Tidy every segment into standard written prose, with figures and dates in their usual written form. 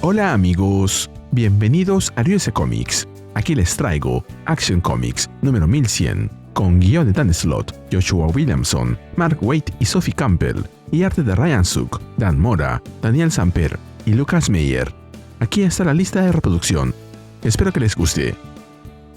Hola amigos, bienvenidos a US Comics. Aquí les traigo Action Comics número 1100, con guión de Dan Slott, Joshua Williamson, Mark Waid y Sophie Campbell, y arte de Ryan Suk, Dan Mora, Daniel Samper y Lucas Meyer. Aquí está la lista de reproducción. Espero que les guste.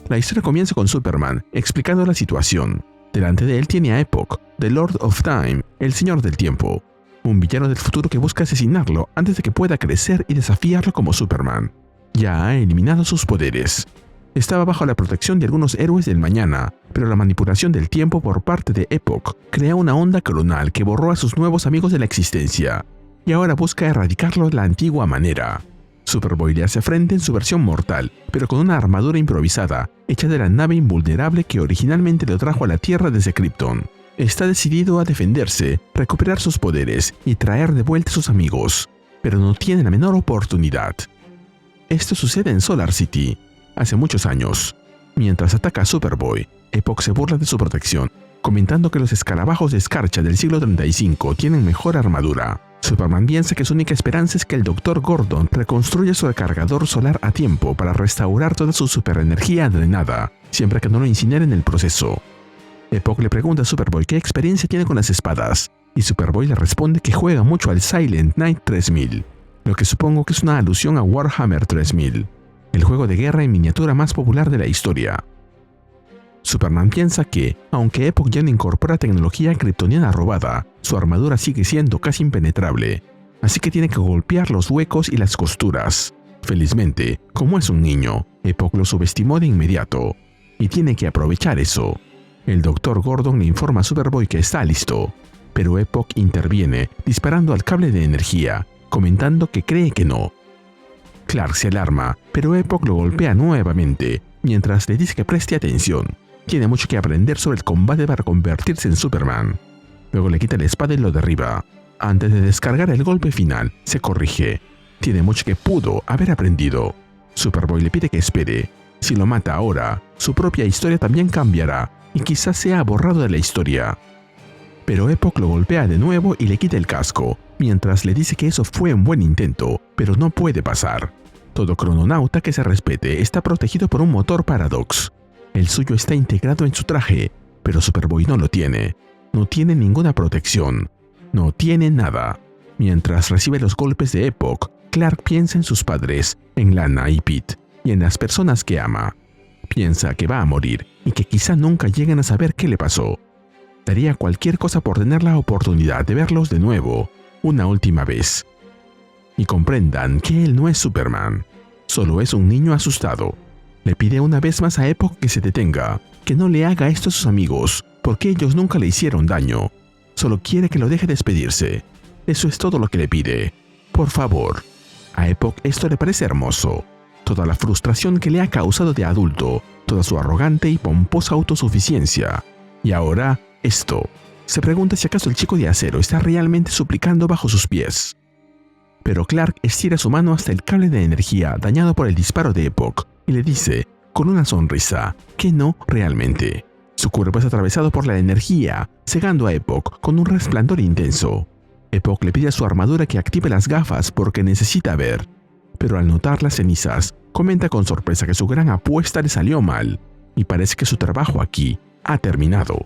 La historia comienza con Superman explicando la situación. Delante de él tiene a Epoch, The Lord of Time, el Señor del Tiempo, un villano del futuro que busca asesinarlo antes de que pueda crecer y desafiarlo como Superman. Ya ha eliminado sus poderes. Estaba bajo la protección de algunos héroes del mañana, pero la manipulación del tiempo por parte de Epoch crea una onda coronal que borró a sus nuevos amigos de la existencia, y ahora busca erradicarlo de la antigua manera. Superboy le hace frente en su versión mortal, pero con una armadura improvisada, hecha de la nave invulnerable que originalmente lo trajo a la Tierra desde Krypton. Está decidido a defenderse, recuperar sus poderes y traer de vuelta a sus amigos, pero no tiene la menor oportunidad. Esto sucede en Solar City, hace muchos años. Mientras ataca a Superboy, Epoch se burla de su protección, comentando que los escarabajos de escarcha del siglo 35 tienen mejor armadura. Superman piensa que su única esperanza es que el Dr. Gordon reconstruya su recargador solar a tiempo para restaurar toda su superenergía drenada, siempre que no lo incinere en el proceso. Epoch le pregunta a Superboy qué experiencia tiene con las espadas, y Superboy le responde que juega mucho al Silent Knight 3000, lo que supongo que es una alusión a Warhammer 3000, el juego de guerra en miniatura más popular de la historia. Superman piensa que, aunque Epoch ya no incorpora tecnología kryptoniana robada, su armadura sigue siendo casi impenetrable, así que tiene que golpear los huecos y las costuras. Felizmente, como es un niño, Epoch lo subestimó de inmediato, y tiene que aprovechar eso. El Dr. Gordon le informa a Superboy que está listo, pero Epoch interviene disparando al cable de energía, comentando que cree que no. Clark se alarma, pero Epoch lo golpea nuevamente, mientras le dice que preste atención. Tiene mucho que aprender sobre el combate para convertirse en Superman. Luego le quita la espada y lo derriba. Antes de descargar el golpe final, se corrige. Tiene mucho que pudo haber aprendido. Superboy le pide que espere. Si lo mata ahora, su propia historia también cambiará, y quizás sea borrado de la historia. Pero Epoch lo golpea de nuevo y le quita el casco, mientras le dice que eso fue un buen intento, pero no puede pasar. Todo crononauta que se respete está protegido por un motor Paradox. El suyo está integrado en su traje, pero Superboy no lo tiene. No tiene ninguna protección. No tiene nada. Mientras recibe los golpes de Epoch, Clark piensa en sus padres, en Lana y Pete, y en las personas que ama. Piensa que va a morir y que quizá nunca lleguen a saber qué le pasó. Daría cualquier cosa por tener la oportunidad de verlos de nuevo, una última vez. Y comprendan que él no es Superman, solo es un niño asustado. Le pide una vez más a Epoch que se detenga, que no le haga esto a sus amigos, porque ellos nunca le hicieron daño. Solo quiere que lo deje despedirse. Eso es todo lo que le pide. Por favor. A Epoch esto le parece hermoso. Toda la frustración que le ha causado de adulto, toda su arrogante y pomposa autosuficiencia. Y ahora, esto. Se pregunta si acaso el chico de acero está realmente suplicando bajo sus pies. Pero Clark estira su mano hasta el cable de energía dañado por el disparo de Epoch y le dice, con una sonrisa, que no realmente. Su cuerpo es atravesado por la energía, cegando a Epoch con un resplandor intenso. Epoch le pide a su armadura que active las gafas porque necesita ver. Pero al notar las cenizas, comenta con sorpresa que su gran apuesta le salió mal, y parece que su trabajo aquí ha terminado.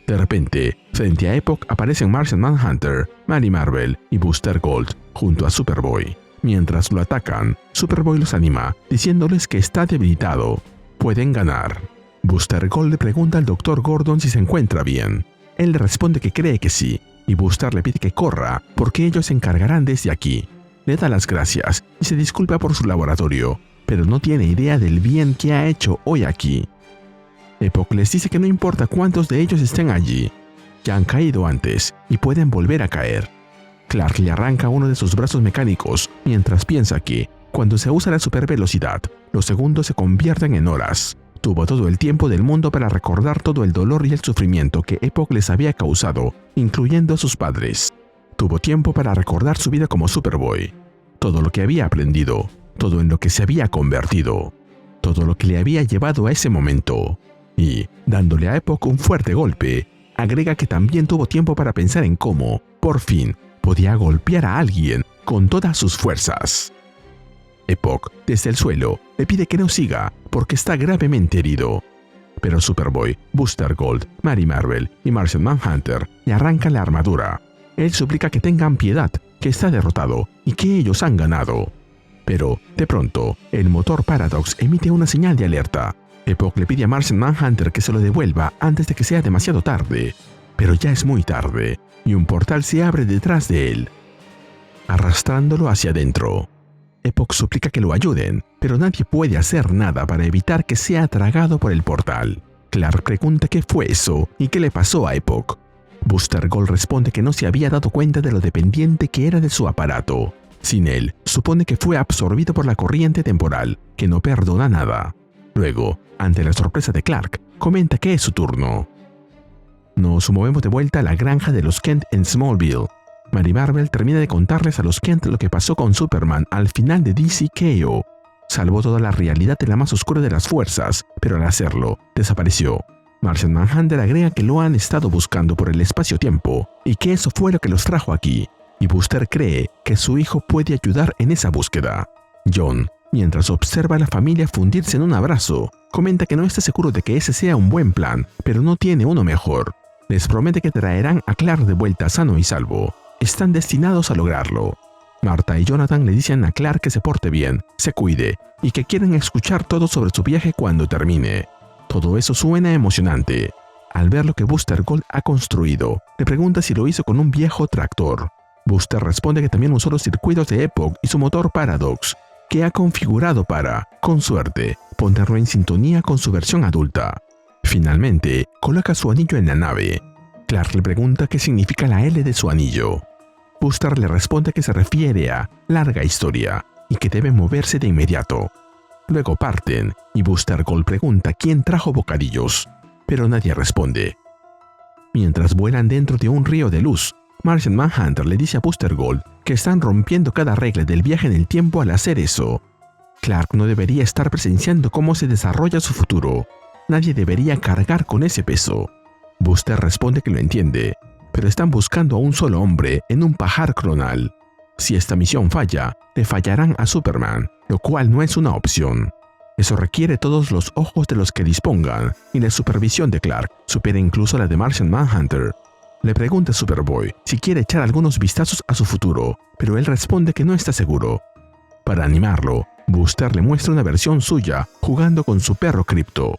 De repente, frente a Epoch aparecen Martian Manhunter, Mary Marvel y Booster Gold junto a Superboy. Mientras lo atacan, Superboy los anima, diciéndoles que está debilitado. Pueden ganar. Booster Gold le pregunta al Dr. Gordon si se encuentra bien. Él le responde que cree que sí, y Booster le pide que corra, porque ellos se encargarán desde aquí. Le da las gracias y se disculpa por su laboratorio, pero no tiene idea del bien que ha hecho hoy aquí. Epoch les dice que no importa cuántos de ellos estén allí, ya han caído antes y pueden volver a caer. Clark le arranca uno de sus brazos mecánicos mientras piensa que, cuando se usa la supervelocidad, los segundos se convierten en horas. Tuvo todo el tiempo del mundo para recordar todo el dolor y el sufrimiento que Epoch les había causado, incluyendo a sus padres. Tuvo tiempo para recordar su vida como Superboy, todo lo que había aprendido, todo en lo que se había convertido, todo lo que le había llevado a ese momento. Y, dándole a Epoch un fuerte golpe, agrega que también tuvo tiempo para pensar en cómo, por fin, podía golpear a alguien con todas sus fuerzas. Epoch, desde el suelo, le pide que no siga porque está gravemente herido. Pero Superboy, Booster Gold, Mary Marvel y Martian Manhunter le arrancan la armadura. Él suplica que tengan piedad, que está derrotado y que ellos han ganado. Pero, de pronto, el motor Paradox emite una señal de alerta. Epoch le pide a Martian Manhunter que se lo devuelva antes de que sea demasiado tarde. Pero ya es muy tarde, y un portal se abre detrás de él, arrastrándolo hacia adentro. Epoch suplica que lo ayuden, pero nadie puede hacer nada para evitar que sea tragado por el portal. Clark pregunta qué fue eso y qué le pasó a Epoch. Booster Gold responde que no se había dado cuenta de lo dependiente que era de su aparato. Sin él, supone que fue absorbido por la corriente temporal, que no perdona nada. Luego, ante la sorpresa de Clark, comenta que es su turno. Nos movemos de vuelta a la granja de los Kent en Smallville. Mary Marvel termina de contarles a los Kent lo que pasó con Superman al final de DC-KO. Salvó toda la realidad de la más oscura de las fuerzas, pero al hacerlo, desapareció. Martian Manhunter agrega que lo han estado buscando por el espacio-tiempo y que eso fue lo que los trajo aquí. Y Booster cree que su hijo puede ayudar en esa búsqueda. John, mientras observa a la familia fundirse en un abrazo, comenta que no está seguro de que ese sea un buen plan, pero no tiene uno mejor. Les promete que traerán a Clark de vuelta sano y salvo. Están destinados a lograrlo. Martha y Jonathan le dicen a Clark que se porte bien, se cuide y que quieren escuchar todo sobre su viaje cuando termine. Todo eso suena emocionante. Al ver lo que Booster Gold ha construido, le pregunta si lo hizo con un viejo tractor. Booster responde que también usó los circuitos de Epoch y su motor Paradox, que ha configurado para, con suerte, ponerlo en sintonía con su versión adulta. Finalmente, coloca su anillo en la nave. Clark le pregunta qué significa la L de su anillo. Booster le responde que se refiere a larga historia y que debe moverse de inmediato. Luego parten y Booster Gold pregunta quién trajo bocadillos, pero nadie responde. Mientras vuelan dentro de un río de luz, Martian Manhunter le dice a Booster Gold que están rompiendo cada regla del viaje en el tiempo al hacer eso. Clark no debería estar presenciando cómo se desarrolla su futuro. Nadie debería cargar con ese peso. Booster responde que lo entiende, pero están buscando a un solo hombre en un pajar clonal. Si esta misión falla, le fallarán a Superman, lo cual no es una opción. Eso requiere todos los ojos de los que dispongan, y la supervisión de Clark supera incluso la de Martian Manhunter. Le pregunta a Superboy si quiere echar algunos vistazos a su futuro, pero él responde que no está seguro. Para animarlo, Booster le muestra una versión suya jugando con su perro Crypto.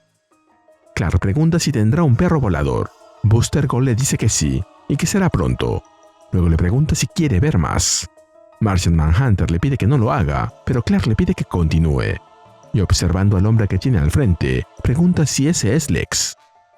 Clark pregunta si tendrá un perro volador. Booster Gold le dice que sí, y que será pronto. Luego le pregunta si quiere ver más. Martian Manhunter le pide que no lo haga, pero Clark le pide que continúe. Y observando al hombre que tiene al frente, pregunta si ese es Lex.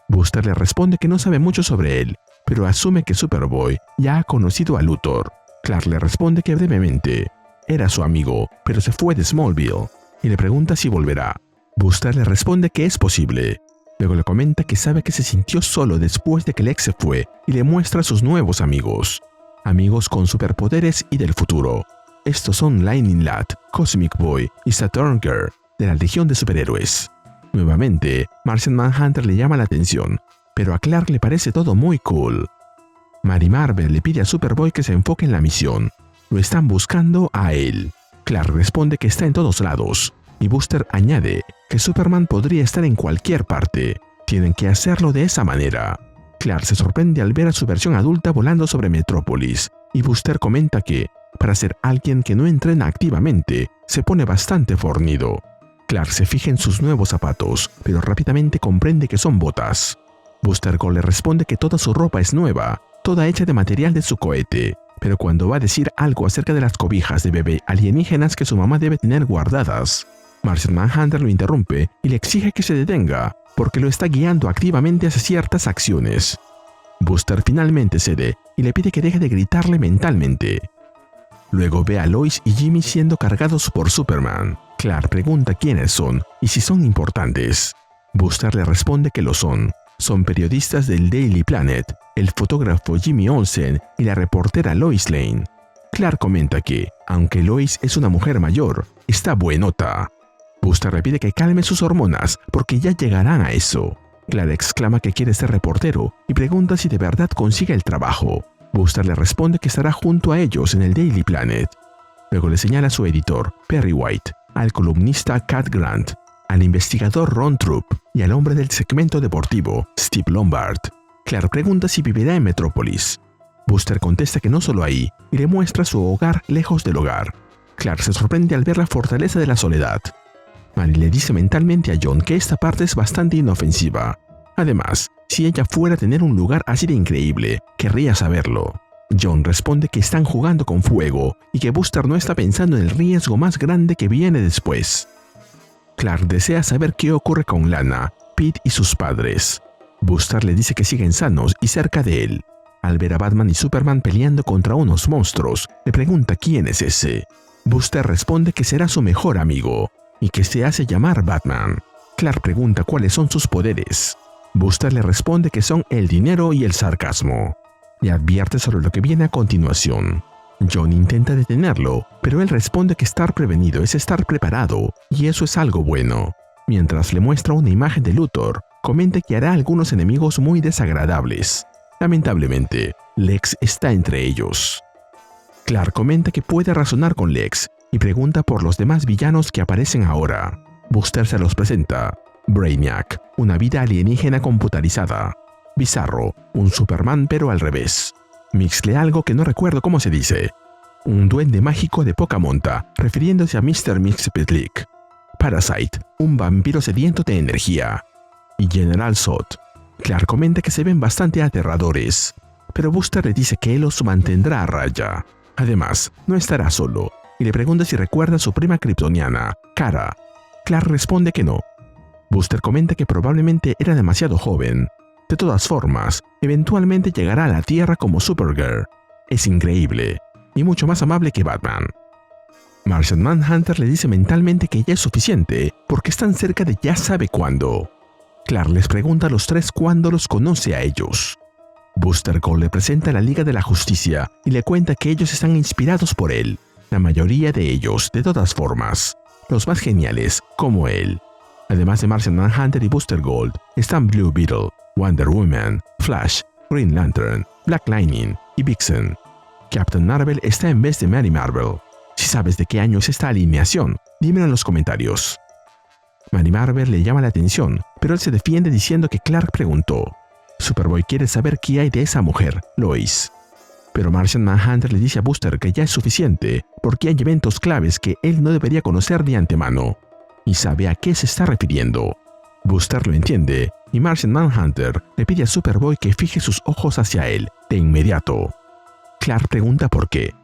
Booster le responde que no sabe mucho sobre él, pero asume que Superboy ya ha conocido a Luthor. Clark le responde que brevemente. Era su amigo, pero se fue de Smallville, y le pregunta si volverá. Booster le responde que es posible. Luego le comenta que sabe que se sintió solo después de que Lex se fue y le muestra a sus nuevos amigos. Amigos con superpoderes y del futuro. Estos son Lightning Lad, Cosmic Boy y Saturn Girl, de la Legión de Superhéroes. Nuevamente, Martian Manhunter le llama la atención, pero a Clark le parece todo muy cool. Mary Marvel le pide a Superboy que se enfoque en la misión. Lo están buscando a él. Clark responde que está en todos lados, y Booster añade que Superman podría estar en cualquier parte. Tienen que hacerlo de esa manera. Clark se sorprende al ver a su versión adulta volando sobre Metrópolis, y Booster comenta que, para ser alguien que no entrena activamente, se pone bastante fornido. Clark se fija en sus nuevos zapatos, pero rápidamente comprende que son botas. Booster Gold le responde que toda su ropa es nueva, toda hecha de material de su cohete, pero cuando va a decir algo acerca de las cobijas de bebé alienígenas que su mamá debe tener guardadas, Martian Manhunter lo interrumpe y le exige que se detenga, porque lo está guiando activamente hacia ciertas acciones. Booster finalmente cede y le pide que deje de gritarle mentalmente. Luego ve a Lois y Jimmy siendo cargados por Superman. Clark pregunta quiénes son y si son importantes. Booster le responde que lo son. Son periodistas del Daily Planet, el fotógrafo Jimmy Olsen y la reportera Lois Lane. Clark comenta que, aunque Lois es una mujer mayor, está buenota. Booster le pide que calme sus hormonas porque ya llegarán a eso. Clark exclama que quiere ser reportero y pregunta si de verdad consigue el trabajo. Booster le responde que estará junto a ellos en el Daily Planet. Luego le señala a su editor, Perry White, al columnista Cat Grant, al investigador Ron Troop y al hombre del segmento deportivo, Steve Lombard. Clark pregunta si vivirá en Metrópolis. Buster contesta que no solo ahí, y le muestra su hogar lejos del hogar. Clark se sorprende al ver la fortaleza de la soledad. Mary le dice mentalmente a John que esta parte es bastante inofensiva. Además, si ella fuera a tener un lugar así de increíble, querría saberlo. John responde que están jugando con fuego y que Buster no está pensando en el riesgo más grande que viene después. Clark desea saber qué ocurre con Lana, Pete y sus padres. Buster le dice que siguen sanos y cerca de él. Al ver a Batman y Superman peleando contra unos monstruos, le pregunta quién es ese. Buster responde que será su mejor amigo y que se hace llamar Batman. Clark pregunta cuáles son sus poderes. Buster le responde que son el dinero y el sarcasmo. Le advierte sobre lo que viene a continuación. John intenta detenerlo, pero él responde que estar prevenido es estar preparado, y eso es algo bueno. Mientras le muestra una imagen de Luthor, comenta que hará algunos enemigos muy desagradables. Lamentablemente, Lex está entre ellos. Clark comenta que puede razonar con Lex y pregunta por los demás villanos que aparecen ahora. Buster se los presenta. Brainiac, una vida alienígena computarizada. Bizarro, un Superman pero al revés. Mixle, algo que no recuerdo cómo se dice. Un duende mágico de poca monta, refiriéndose a Mr. Mxyzptlk. Parasite, un vampiro sediento de energía. Y General Zod. Clark comenta que se ven bastante aterradores, pero Buster le dice que él los mantendrá a raya. Además, no estará solo, y le pregunta si recuerda a su prima kryptoniana, Kara. Clark responde que no. Buster comenta que probablemente era demasiado joven. De todas formas, eventualmente llegará a la Tierra como Supergirl. Es increíble, y mucho más amable que Batman. Martian Manhunter le dice mentalmente que ya es suficiente, porque están cerca de ya sabe cuándo. Clark les pregunta a los tres cuándo los conoce a ellos. Buster Gold le presenta a la Liga de la Justicia y le cuenta que ellos están inspirados por él. La mayoría de ellos, de todas formas. Los más geniales, como él. Además de Martian Manhunter y Buster Gold, están Blue Beetle, Wonder Woman, Flash, Green Lantern, Black Lightning y Vixen. Captain Marvel está en vez de Mary Marvel. Si sabes de qué año es esta alineación, dímelo en los comentarios. Mary Marvel le llama la atención, pero él se defiende diciendo que Clark preguntó. Superboy quiere saber qué hay de esa mujer, Lois. Pero Martian Manhunter le dice a Buster que ya es suficiente, porque hay eventos claves que él no debería conocer de antemano, y sabe a qué se está refiriendo. Buster lo entiende, y Martian Manhunter le pide a Superboy que fije sus ojos hacia él, de inmediato. Clark pregunta por qué.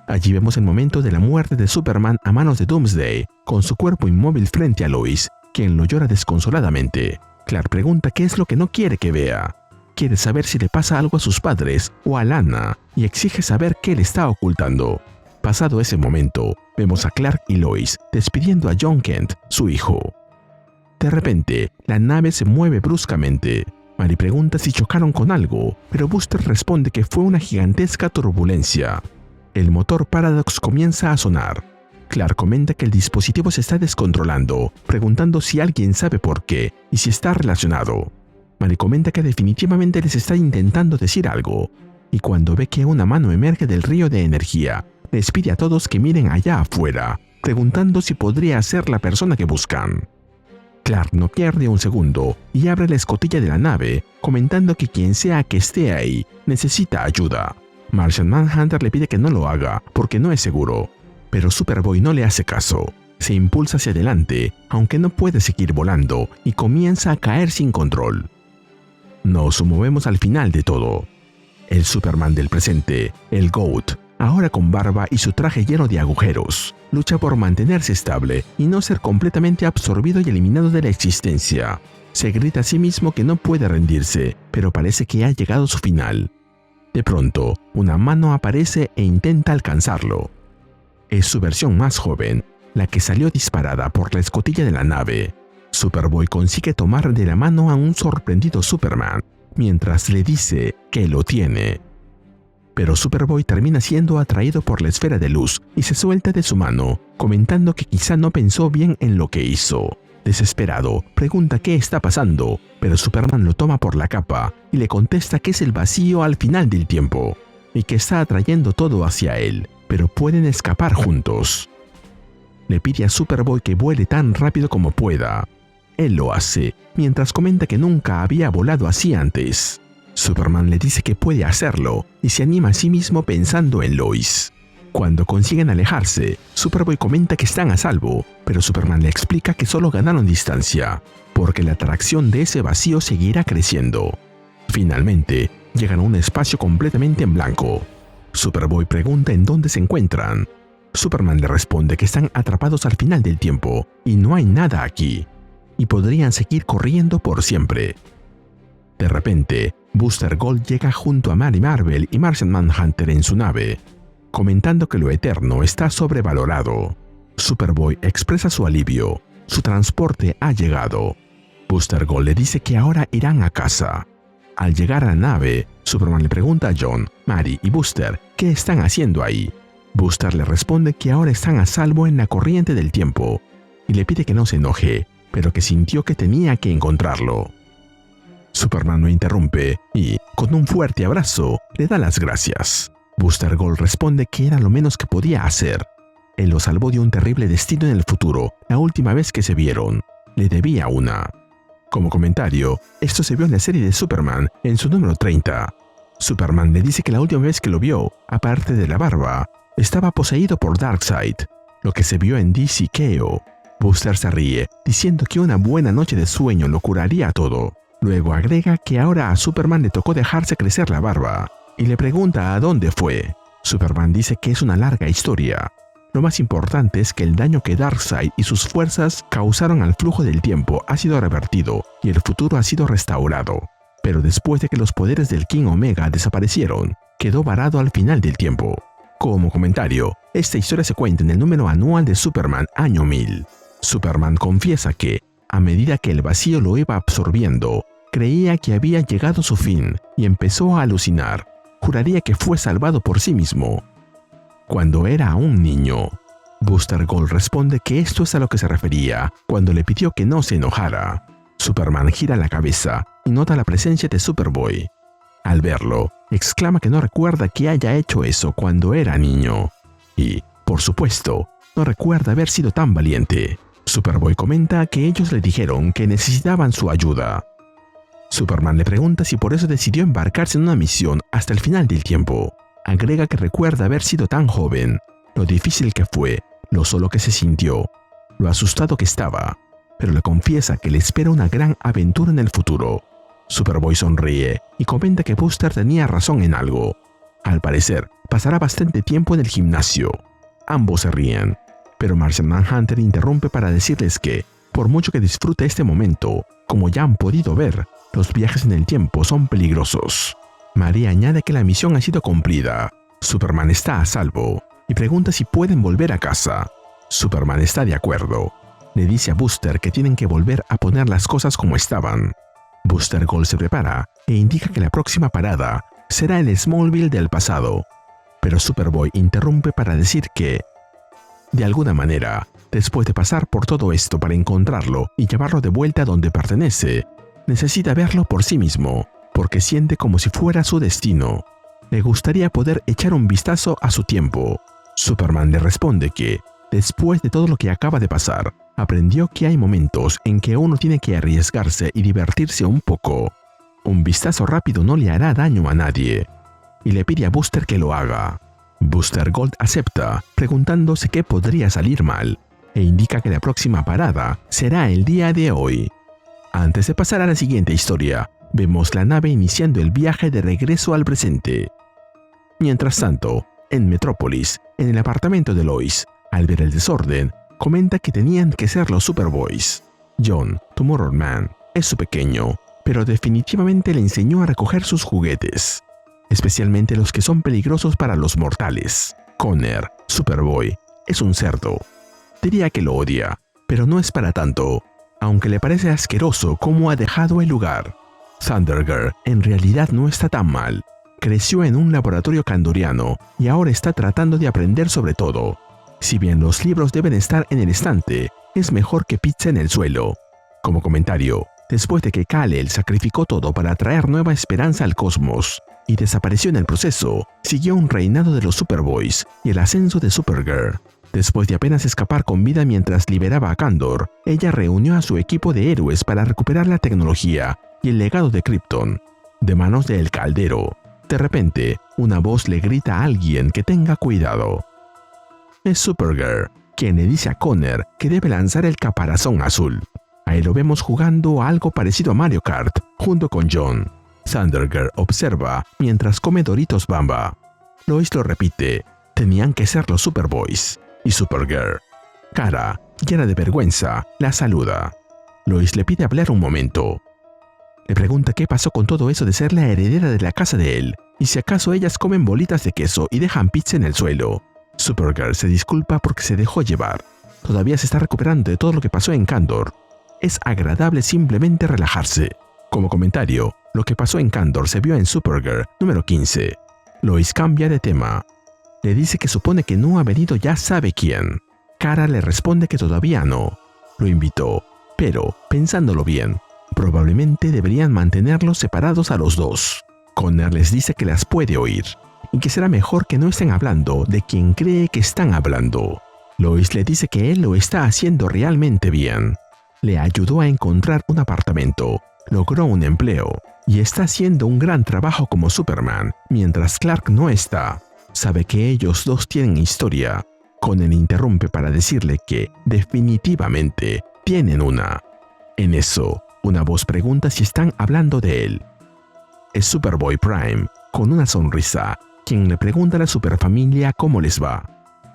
Allí vemos el momento de la muerte de Superman a manos de Doomsday, con su cuerpo inmóvil frente a Lois, quien lo llora desconsoladamente. Clark pregunta qué es lo que no quiere que vea. Quiere saber si le pasa algo a sus padres o a Lana, y exige saber qué le está ocultando. Pasado ese momento, vemos a Clark y Lois despidiendo a John Kent, su hijo. De repente, la nave se mueve bruscamente. Mary pregunta si chocaron con algo, pero Buster responde que fue una gigantesca turbulencia. El motor Paradox comienza a sonar. Clark comenta que el dispositivo se está descontrolando, preguntando si alguien sabe por qué y si está relacionado. Mary comenta que definitivamente les está intentando decir algo, y cuando ve que una mano emerge del río de energía, les pide a todos que miren allá afuera, preguntando si podría ser la persona que buscan. Clark no pierde un segundo y abre la escotilla de la nave, comentando que quien sea que esté ahí necesita ayuda. Martian Manhunter le pide que no lo haga porque no es seguro, pero Superboy no le hace caso. Se impulsa hacia adelante, aunque no puede seguir volando, y comienza a caer sin control. Nos movemos al final de todo. El Superman del presente, el GOAT, ahora con barba y su traje lleno de agujeros, lucha por mantenerse estable y no ser completamente absorbido y eliminado de la existencia. Se grita a sí mismo que no puede rendirse, pero parece que ha llegado su final. De pronto, una mano aparece e intenta alcanzarlo. Es su versión más joven, la que salió disparada por la escotilla de la nave. Superboy consigue tomar de la mano a un sorprendido Superman, mientras le dice que lo tiene. Pero Superboy termina siendo atraído por la esfera de luz y se suelta de su mano, comentando que quizá no pensó bien en lo que hizo. Desesperado, pregunta qué está pasando, pero Superman lo toma por la capa y le contesta que es el vacío al final del tiempo, y que está atrayendo todo hacia él, pero pueden escapar juntos. Le pide a Superboy que vuele tan rápido como pueda. Él lo hace, mientras comenta que nunca había volado así antes. Superman le dice que puede hacerlo y se anima a sí mismo pensando en Lois. Cuando consiguen alejarse, Superboy comenta que están a salvo, pero Superman le explica que solo ganaron distancia, porque la atracción de ese vacío seguirá creciendo. Finalmente, llegan a un espacio completamente en blanco. Superboy pregunta en dónde se encuentran. Superman le responde que están atrapados al final del tiempo y no hay nada aquí, y podrían seguir corriendo por siempre. De repente, Booster Gold llega junto a Mary Marvel y Martian Manhunter en su nave, comentando que lo eterno está sobrevalorado. Superboy expresa su alivio. Su transporte ha llegado. Booster Gold le dice que ahora irán a casa. Al llegar a la nave, Superman le pregunta a John, Mary y Booster qué están haciendo ahí. Booster le responde que ahora están a salvo en la corriente del tiempo y le pide que no se enoje, pero que sintió que tenía que encontrarlo. Superman lo interrumpe y, con un fuerte abrazo, le da las gracias. Booster Gold responde que era lo menos que podía hacer. Él lo salvó de un terrible destino en el futuro, la última vez que se vieron. Le debía una. Como comentario, esto se vio en la serie de Superman en su número 30. Superman le dice que la última vez que lo vio, aparte de la barba, estaba poseído por Darkseid, lo que se vio en DC-KO. Booster se ríe, diciendo que una buena noche de sueño lo curaría todo. Luego agrega que ahora a Superman le tocó dejarse crecer la barba, y le pregunta a dónde fue. Superman dice que es una larga historia. Lo más importante es que el daño que Darkseid y sus fuerzas causaron al flujo del tiempo ha sido revertido y el futuro ha sido restaurado. Pero después de que los poderes del King Omega desaparecieron, quedó varado al final del tiempo. Como comentario, esta historia se cuenta en el número anual de Superman año 1000. Superman confiesa que, a medida que el vacío lo iba absorbiendo, creía que había llegado su fin y empezó a alucinar. Juraría que fue salvado por sí mismo cuando era un niño. Booster Gold responde que esto es a lo que se refería cuando le pidió que no se enojara. Superman gira la cabeza y nota la presencia de Superboy. Al verlo, exclama que no recuerda que haya hecho eso cuando era niño. Y, por supuesto, no recuerda haber sido tan valiente. Superboy comenta que ellos le dijeron que necesitaban su ayuda. Superman le pregunta si por eso decidió embarcarse en una misión hasta el final del tiempo. Agrega que recuerda haber sido tan joven, lo difícil que fue, lo solo que se sintió, lo asustado que estaba, pero le confiesa que le espera una gran aventura en el futuro. Superboy sonríe y comenta que Booster tenía razón en algo. Al parecer, pasará bastante tiempo en el gimnasio. Ambos se ríen, pero Martian Manhunter interrumpe para decirles que, por mucho que disfrute este momento, como ya han podido ver, los viajes en el tiempo son peligrosos. María añade que la misión ha sido cumplida. Superman está a salvo y pregunta si pueden volver a casa. Superman está de acuerdo. Le dice a Booster que tienen que volver a poner las cosas como estaban. Booster Gold se prepara e indica que la próxima parada será el Smallville del pasado. Pero Superboy interrumpe para decir que, de alguna manera, después de pasar por todo esto para encontrarlo y llevarlo de vuelta a donde pertenece, necesita verlo por sí mismo, porque siente como si fuera su destino. Le gustaría poder echar un vistazo a su tiempo. Superman le responde que, después de todo lo que acaba de pasar, aprendió que hay momentos en que uno tiene que arriesgarse y divertirse un poco. Un vistazo rápido no le hará daño a nadie, y le pide a Booster que lo haga. Booster Gold acepta, preguntándose qué podría salir mal, e indica que la próxima parada será el día de hoy. Antes de pasar a la siguiente historia, vemos la nave iniciando el viaje de regreso al presente. Mientras tanto, en Metrópolis, en el apartamento de Lois, al ver el desorden, comenta que tenían que ser los Superboys. John, Tomorrow Man, es su pequeño, pero definitivamente le enseñó a recoger sus juguetes, especialmente los que son peligrosos para los mortales. Connor, Superboy, es un cerdo. Diría que lo odia, pero no es para tanto, aunque le parece asqueroso cómo ha dejado el lugar. Thundergirl en realidad no está tan mal. Creció en un laboratorio kandoriano y ahora está tratando de aprender sobre todo. Si bien los libros deben estar en el estante, es mejor que pizza en el suelo. Como comentario, después de que Kal-El sacrificó todo para traer nueva esperanza al cosmos, y desapareció en el proceso, siguió un reinado de los Superboys y el ascenso de Supergirl. Después de apenas escapar con vida mientras liberaba a Kandor, ella reunió a su equipo de héroes para recuperar la tecnología y el legado de Krypton, de manos de El Caldero. De repente, una voz le grita a alguien que tenga cuidado. Es Supergirl, quien le dice a Connor que debe lanzar el caparazón azul. Ahí lo vemos jugando a algo parecido a Mario Kart, junto con John. Thundergirl observa mientras come Doritos Bamba. Lois lo repite, tenían que ser los Superboys. Y Supergirl, Kara, llena de vergüenza, la saluda. Lois le pide hablar un momento. Le pregunta qué pasó con todo eso de ser la heredera de la casa de él, y si acaso ellas comen bolitas de queso y dejan pizza en el suelo. Supergirl se disculpa porque se dejó llevar. Todavía se está recuperando de todo lo que pasó en Kandor. Es agradable simplemente relajarse. Como comentario, lo que pasó en Kandor se vio en Supergirl número 15. Lois cambia de tema. Le dice que supone que no ha venido ya sabe quién. Kara le responde que todavía no. Lo invitó, pero, pensándolo bien, probablemente deberían mantenerlos separados a los dos. Connor les dice que las puede oír, y que será mejor que no estén hablando de quien cree que están hablando. Lois le dice que él lo está haciendo realmente bien. Le ayudó a encontrar un apartamento, logró un empleo, y está haciendo un gran trabajo como Superman, mientras Clark no está. Sabe que ellos dos tienen historia. Connor interrumpe para decirle que, definitivamente, tienen una. En eso, una voz pregunta si están hablando de él. Es Superboy Prime, con una sonrisa, quien le pregunta a la superfamilia cómo les va.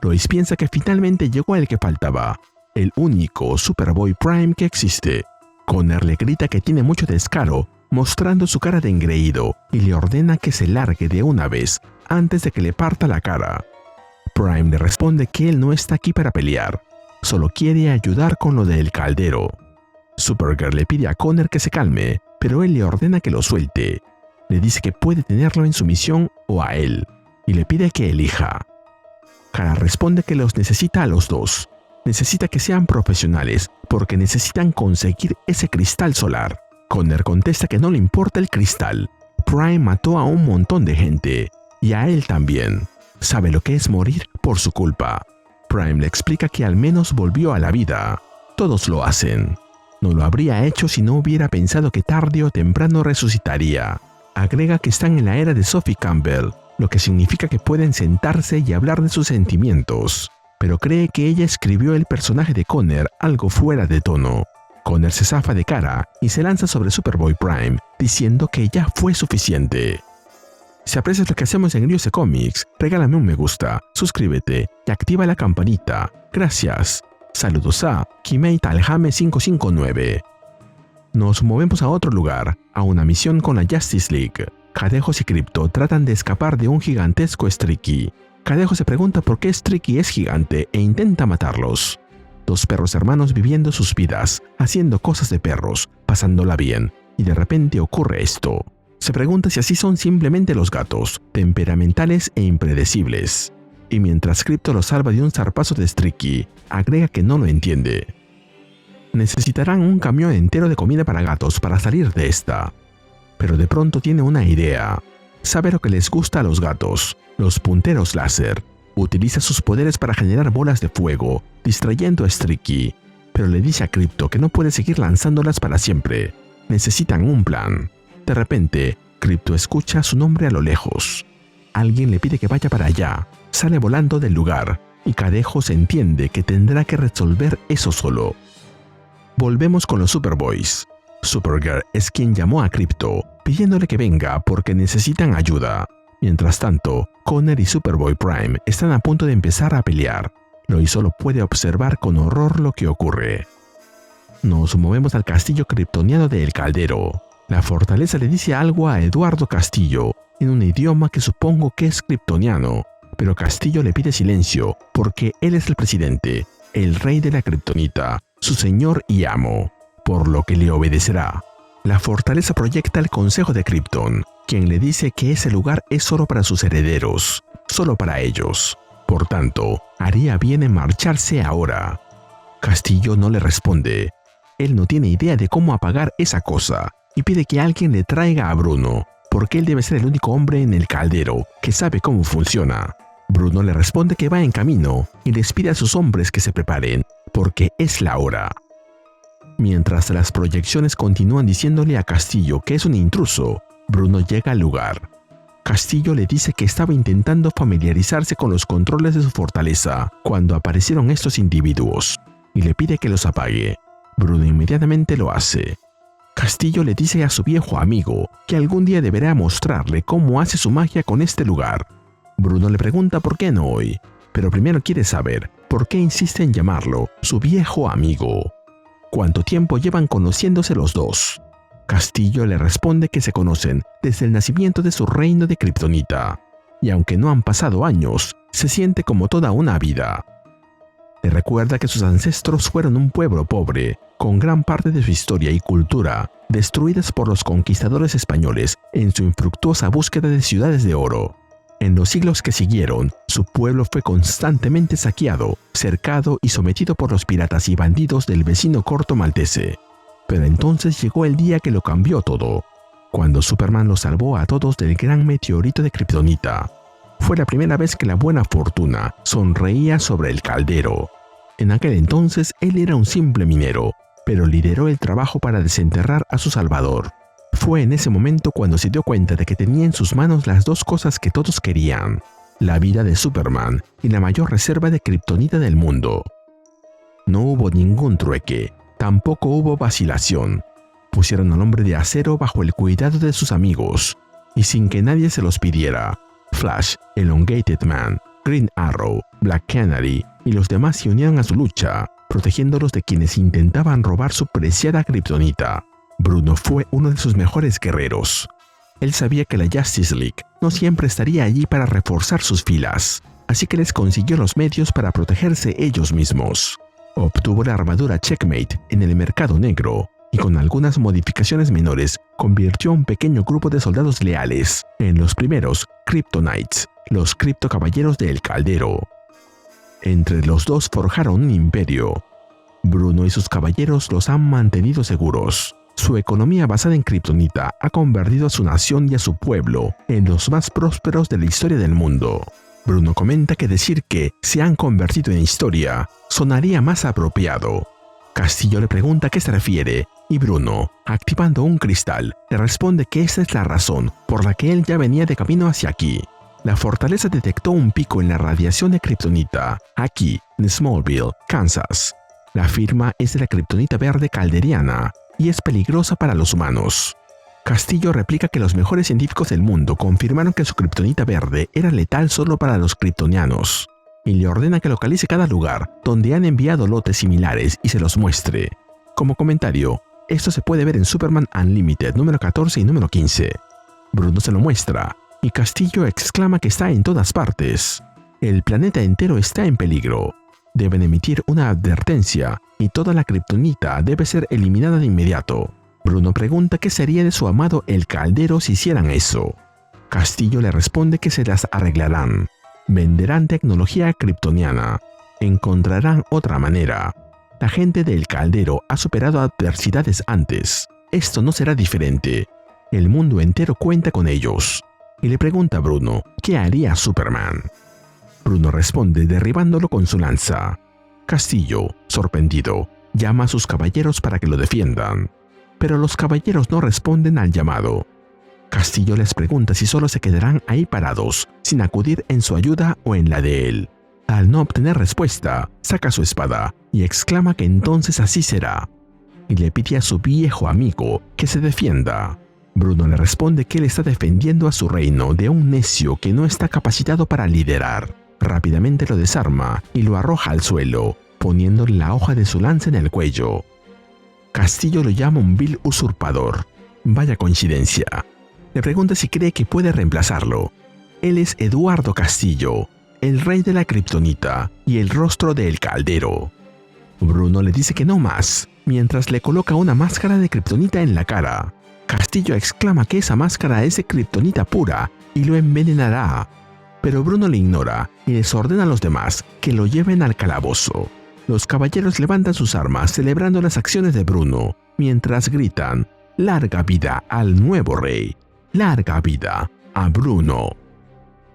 Lois piensa que finalmente llegó el que faltaba, el único Superboy Prime que existe. Connor le grita que tiene mucho descaro, mostrando su cara de engreído, y le ordena que se largue de una vez antes de que le parta la cara. Prime le responde que él no está aquí para pelear, solo quiere ayudar con lo del caldero. Supergirl le pide a Connor que se calme, pero él le ordena que lo suelte. Le dice que puede tenerlo en su misión o a él, y le pide que elija. Kara responde que los necesita a los dos. Necesita que sean profesionales, porque necesitan conseguir ese cristal solar. Connor contesta que no le importa el cristal. Prime mató a un montón de gente, y a él también. Sabe lo que es morir por su culpa. Prime le explica que al menos volvió a la vida. Todos lo hacen. No lo habría hecho si no hubiera pensado que tarde o temprano resucitaría. Agrega que están en la era de Sophie Campbell, lo que significa que pueden sentarse y hablar de sus sentimientos. Pero cree que ella escribió el personaje de Connor algo fuera de tono. Connor se zafa de Kara y se lanza sobre Superboy Prime, diciendo que ya fue suficiente. Si aprecias lo que hacemos en Ryuse Comics, regálame un me gusta, suscríbete y activa la campanita. Gracias. Saludos a Kimei Talhame 559. Nos movemos a otro lugar, a una misión con la Justice League. Cadejos y Krypto tratan de escapar de un gigantesco Streaky. Cadejo se pregunta por qué Streaky es gigante e intenta matarlos. Dos perros hermanos viviendo sus vidas, haciendo cosas de perros, pasándola bien, y de repente ocurre esto. Se pregunta si así son simplemente los gatos, temperamentales e impredecibles. Y mientras Krypto lo salva de un zarpazo de Streaky, agrega que no lo entiende. Necesitarán un camión entero de comida para gatos para salir de esta. Pero de pronto tiene una idea. Sabe lo que les gusta a los gatos, los punteros láser. Utiliza sus poderes para generar bolas de fuego, distrayendo a Streaky. Pero le dice a Krypto que no puede seguir lanzándolas para siempre. Necesitan un plan. De repente, Krypto escucha su nombre a lo lejos. Alguien le pide que vaya para allá. Sale volando del lugar, y Cadejos entiende que tendrá que resolver eso solo. Volvemos con los Superboys. Supergirl es quien llamó a Krypto, pidiéndole que venga porque necesitan ayuda. Mientras tanto, Connor y Superboy Prime están a punto de empezar a pelear. Lois solo puede observar con horror lo que ocurre. Nos movemos al castillo kryptoniano de El Caldero. La fortaleza le dice algo a Eduardo Castillo, en un idioma que supongo que es kryptoniano, pero Castillo le pide silencio porque él es el presidente, el rey de la Kryptonita, su señor y amo, por lo que le obedecerá. La fortaleza proyecta el Consejo de Krypton, quien le dice que ese lugar es solo para sus herederos, solo para ellos. Por tanto, haría bien en marcharse ahora. Castillo no le responde. Él no tiene idea de cómo apagar esa cosa y pide que alguien le traiga a Bruno, porque él debe ser el único hombre en el caldero que sabe cómo funciona. Bruno le responde que va en camino y les pide a sus hombres que se preparen, porque es la hora. Mientras las proyecciones continúan diciéndole a Castillo que es un intruso, Bruno llega al lugar. Castillo le dice que estaba intentando familiarizarse con los controles de su fortaleza cuando aparecieron estos individuos, y le pide que los apague. Bruno inmediatamente lo hace. Castillo le dice a su viejo amigo que algún día deberá mostrarle cómo hace su magia con este lugar. Bruno le pregunta por qué no hoy, pero primero quiere saber por qué insiste en llamarlo su viejo amigo. ¿Cuánto tiempo llevan conociéndose los dos? Castillo le responde que se conocen desde el nacimiento de su reino de Kryptonita, y aunque no han pasado años, se siente como toda una vida. Le recuerda que sus ancestros fueron un pueblo pobre, con gran parte de su historia y cultura destruidas por los conquistadores españoles en su infructuosa búsqueda de ciudades de oro. En los siglos que siguieron, su pueblo fue constantemente saqueado, cercado y sometido por los piratas y bandidos del vecino Corto Maltese. Pero entonces llegó el día que lo cambió todo, cuando Superman los salvó a todos del gran meteorito de Kryptonita. Fue la primera vez que la buena fortuna sonreía sobre el caldero. En aquel entonces él era un simple minero, pero lideró el trabajo para desenterrar a su salvador. Fue en ese momento cuando se dio cuenta de que tenía en sus manos las dos cosas que todos querían: la vida de Superman y la mayor reserva de Kryptonita del mundo. No hubo ningún trueque, tampoco hubo vacilación. Pusieron al hombre de acero bajo el cuidado de sus amigos, y sin que nadie se los pidiera, Flash, Elongated Man, Green Arrow, Black Canary y los demás se unieron a su lucha, protegiéndolos de quienes intentaban robar su preciada Kryptonita. Bruno fue uno de sus mejores guerreros. Él sabía que la Justice League no siempre estaría allí para reforzar sus filas, así que les consiguió los medios para protegerse ellos mismos. Obtuvo la armadura Checkmate en el mercado negro y con algunas modificaciones menores convirtió a un pequeño grupo de soldados leales en los primeros Kryptonites, los criptocaballeros del caldero. Entre los dos forjaron un imperio. Bruno y sus caballeros los han mantenido seguros. Su economía basada en Kryptonita ha convertido a su nación y a su pueblo en los más prósperos de la historia del mundo. Bruno comenta que decir que se han convertido en historia sonaría más apropiado. Castillo le pregunta a qué se refiere y Bruno, activando un cristal, le responde que esa es la razón por la que él ya venía de camino hacia aquí. La fortaleza detectó un pico en la radiación de Kryptonita, aquí en Smallville, Kansas. La firma es de la Kryptonita verde calderiana y es peligrosa para los humanos. Castillo replica que los mejores científicos del mundo confirmaron que su Kryptonita verde era letal solo para los kryptonianos, y le ordena que localice cada lugar donde han enviado lotes similares y se los muestre. Como comentario, esto se puede ver en Superman Unlimited número 14 y número 15. Bruno se lo muestra, y Castillo exclama que está en todas partes. El planeta entero está en peligro. Deben emitir una advertencia y toda la Kryptonita debe ser eliminada de inmediato. Bruno pregunta qué sería de su amado el caldero si hicieran eso. Castillo le responde que se las arreglarán. Venderán tecnología kryptoniana. Encontrarán otra manera. La gente del caldero ha superado adversidades antes. Esto no será diferente. El mundo entero cuenta con ellos. Y le pregunta a Bruno qué haría Superman. Bruno responde derribándolo con su lanza. Castillo, sorprendido, llama a sus caballeros para que lo defiendan. Pero los caballeros no responden al llamado. Castillo les pregunta si solo se quedarán ahí parados, sin acudir en su ayuda o en la de él. Al no obtener respuesta, saca su espada y exclama que entonces así será. Y le pide a su viejo amigo que se defienda. Bruno le responde que él está defendiendo a su reino de un necio que no está capacitado para liderar. Rápidamente lo desarma y lo arroja al suelo, poniéndole la hoja de su lanza en el cuello. Castillo lo llama un vil usurpador. Vaya coincidencia. Le pregunta si cree que puede reemplazarlo. Él es Eduardo Castillo, el rey de la Kryptonita y el rostro del caldero. Bruno le dice que no más, mientras le coloca una máscara de Kryptonita en la cara. Castillo exclama que esa máscara es de Kryptonita pura y lo envenenará. Pero Bruno le ignora y les ordena a los demás que lo lleven al calabozo. Los caballeros levantan sus armas celebrando las acciones de Bruno, mientras gritan: ¡Larga vida al nuevo rey! larga vida a Bruno.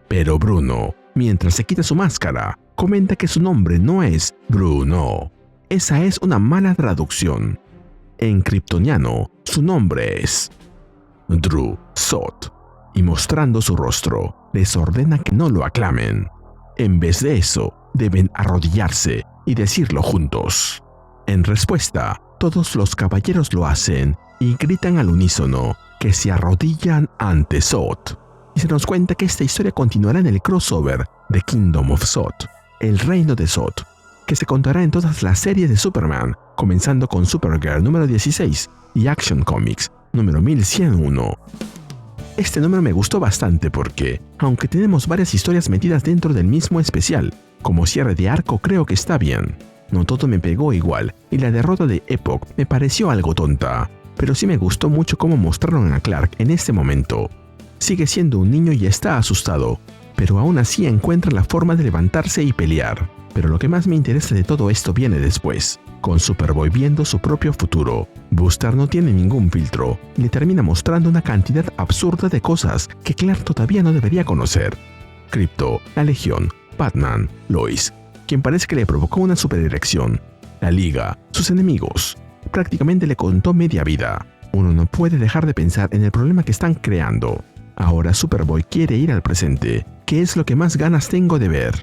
Pero Bruno, mientras se quita su máscara, comenta que su nombre no es Bruno. Esa es una mala traducción. En kryptoniano, su nombre es Dru-Zod, y mostrando su rostro, les ordena que no lo aclamen. En vez de eso, deben arrodillarse y decirlo juntos. En respuesta, todos los caballeros lo hacen y gritan al unísono que se arrodillan ante Zod. Y se nos cuenta que esta historia continuará en el crossover de Kingdom of Zod, el reino de Zod, que se contará en todas las series de Superman, comenzando con Supergirl número 16 y Action Comics número 1101. Este número me gustó bastante porque, aunque tenemos varias historias metidas dentro del mismo especial, como cierre de arco creo que está bien. No todo me pegó igual, y la derrota de Epoch me pareció algo tonta, pero sí me gustó mucho cómo mostraron a Clark en este momento. Sigue siendo un niño y está asustado, pero aún así encuentra la forma de levantarse y pelear. Pero lo que más me interesa de todo esto viene después, con Superboy viendo su propio futuro. Buster no tiene ningún filtro, y le termina mostrando una cantidad absurda de cosas que Clark todavía no debería conocer. Krypto, la Legión, Batman, Lois, quien parece que le provocó una supererección, la Liga, sus enemigos. Prácticamente le contó media vida. Uno no puede dejar de pensar en el problema que están creando. Ahora Superboy quiere ir al presente, que es lo que más ganas tengo de ver.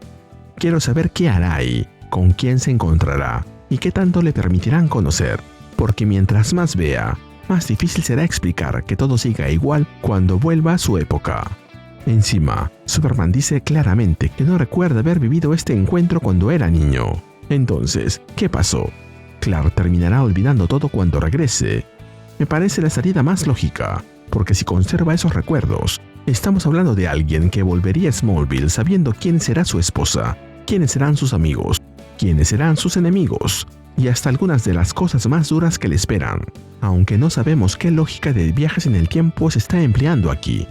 Quiero saber qué hará ahí, con quién se encontrará y qué tanto le permitirán conocer, porque mientras más vea, más difícil será explicar que todo siga igual cuando vuelva a su época. Encima, Superman dice claramente que no recuerda haber vivido este encuentro cuando era niño. Entonces, ¿qué pasó? Clark terminará olvidando todo cuando regrese. Me parece la salida más lógica, porque si conserva esos recuerdos, estamos hablando de alguien que volvería a Smallville sabiendo quién será su esposa, quiénes serán sus amigos, quiénes serán sus enemigos, y hasta algunas de las cosas más duras que le esperan, aunque no sabemos qué lógica de viajes en el tiempo se está empleando aquí.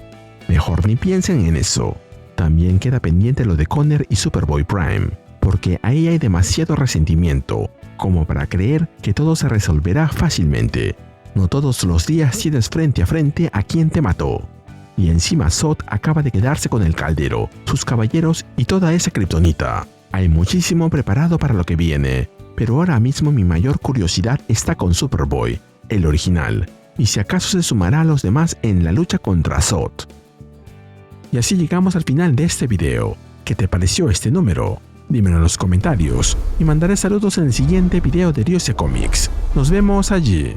Mejor ni piensen en eso. También queda pendiente lo de Connor y Superboy Prime, porque ahí hay demasiado resentimiento, como para creer que todo se resolverá fácilmente. No todos los días tienes frente a frente a quien te mató. Y encima Zod acaba de quedarse con el caldero, sus caballeros y toda esa kriptonita. Hay muchísimo preparado para lo que viene, pero ahora mismo mi mayor curiosidad está con Superboy, el original, y si acaso se sumará a los demás en la lucha contra Zod. Y así llegamos al final de este video. ¿Qué te pareció este número? Dímelo en los comentarios y mandaré saludos en el siguiente video de Ryuse Comics. Nos vemos allí.